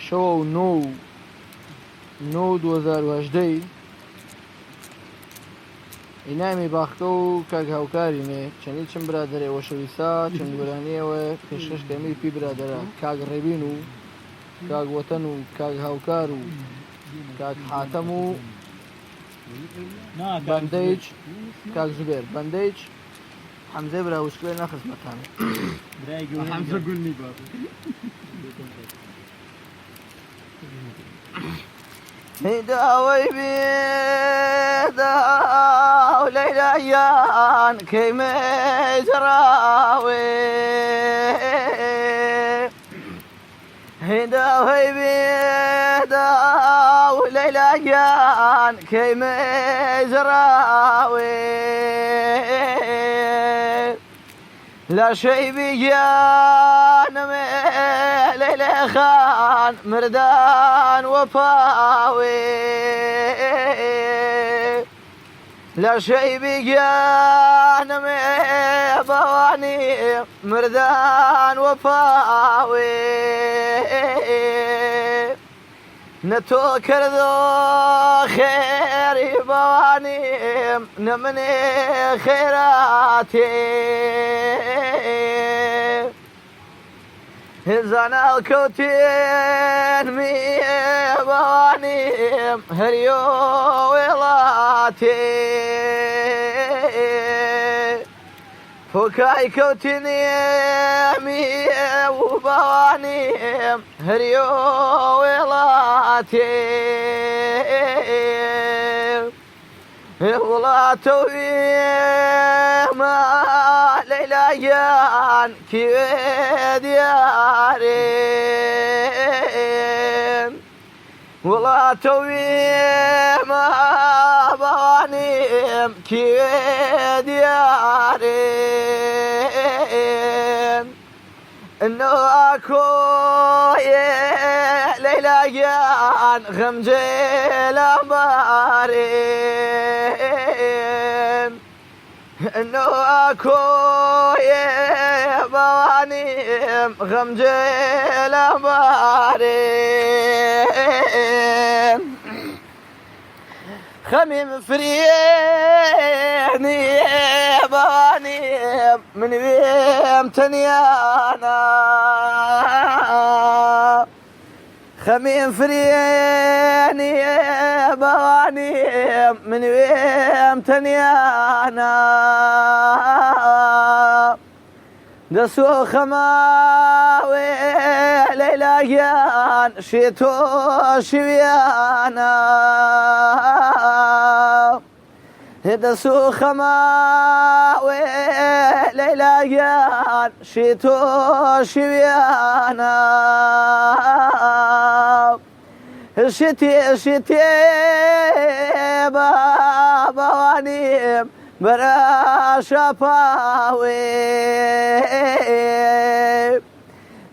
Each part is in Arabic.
شەو 2018 ئینامی باخکە و کاک هاوکارینێ چەندی چەند برادەرێەوە شەویسا چەند گۆرانیەوە پێشکەشکەمی پی برادەرە کاک ڕێبین و کاک وەتەن و کاک هاوکار و کاک حاتەم و بەندەیج کاک زوبێر بەندەیج حەمزەی براوشکلێ نەخزمەتان حەمزە گوڵنی بە داوای بێدا و لەیلایان کەیمەی جەراوێ داوای بێدا و لەیلایان کەیمەی جەراوێ لە شەیبی گیانەمێ لەیلێ خان مردان وەپاوێ لە شەیبی گیانەمێ بەوانی مردان وەپاوێ نەتۆ کردۆ خێری بەوانیم نە منێ خێراتێ زانال کەوتێن بەوانیم هەریۆ وێڵاتێ فۆکای کەوتنێمی و بەوانیم هەریۆ وێڵاتێ وڵاتەوێمە لەیلایان کێوێ دیارێ وڵاتەوێمە بەوانیم کێوێ دیارێ نۆکۆیێ لەیلایان غەمجێلە بارێ نۆکۆیێ بەوانیم غەمجێلە بارێ خەمیم فرێنی بەوانیم من وێم تەنیانە خەمیم فرێنی بەوانیم من وێم تەنیانە دەسۆخەماوێ لەیلایان شێتۆ شویانە دەسۆخەماوێ لەیلایان شێتۆ شویانە شتێ بەوانیم بەرە شەپاوێ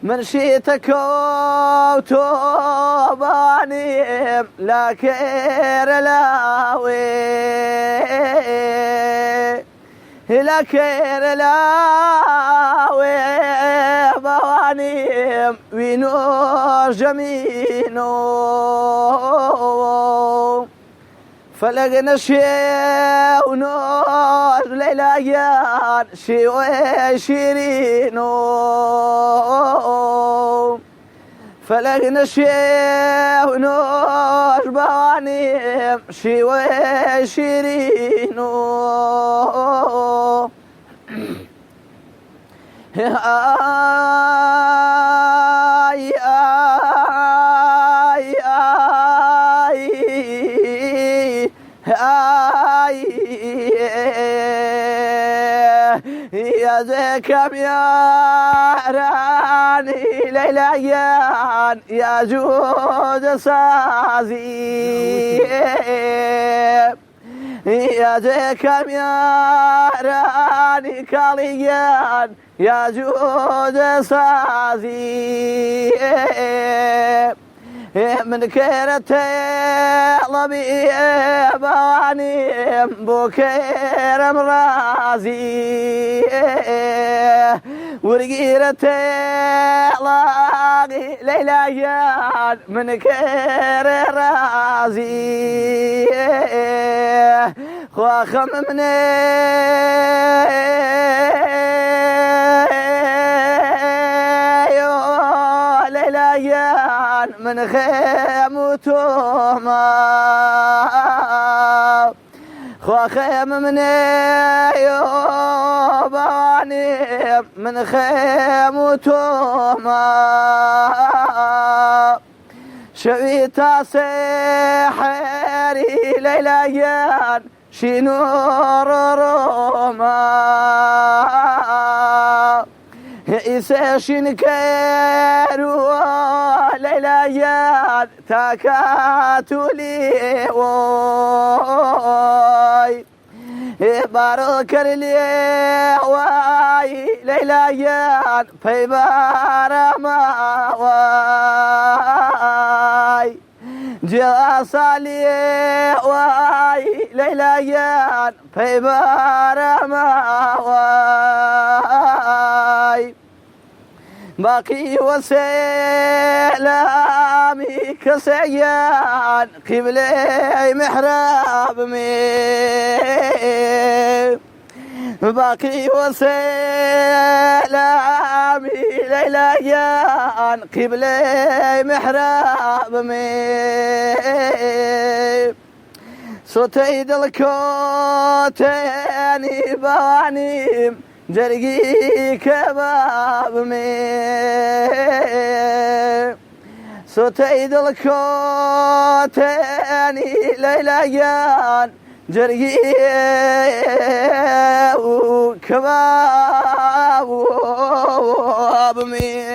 من شێتە کەوتۆ بەوانیم لا کێرە لاوێ لا کێرە لاوێ بەوانیم وینۆ ژەمینۆ فەلەگ نەشێ و نۆژ لەیلایان شێوێ شیرینۆ فەلەگ نەشێ و نۆژ بەوانیم شێوێ شیرینۆ يا ياراني ليليان يا جود سازي يا ذكر ياراني كاليان يا جود سازي من كيرتي لبي بواني بوكير مرازي ورقيرتي لاغي ليلى من كير رازي خواخم مني ليلى من خيمتهما خواخم مني يوباني من خيمتهما شويتا سحري ليليان شي نور روما إيسا شنكرو ليليان تاكاتو لي وي بارك لي واي ليليان في بارما واي جاسالي واي ليليان في بارما واي باقي وسلامي كسيان قبلي محراب مي باقي وسلامي ليليان قبلي محراب مي صوتي الكوتاني بانيم جرقي كباب مي صوتي الكوتاني ليليان جرقي كباب مي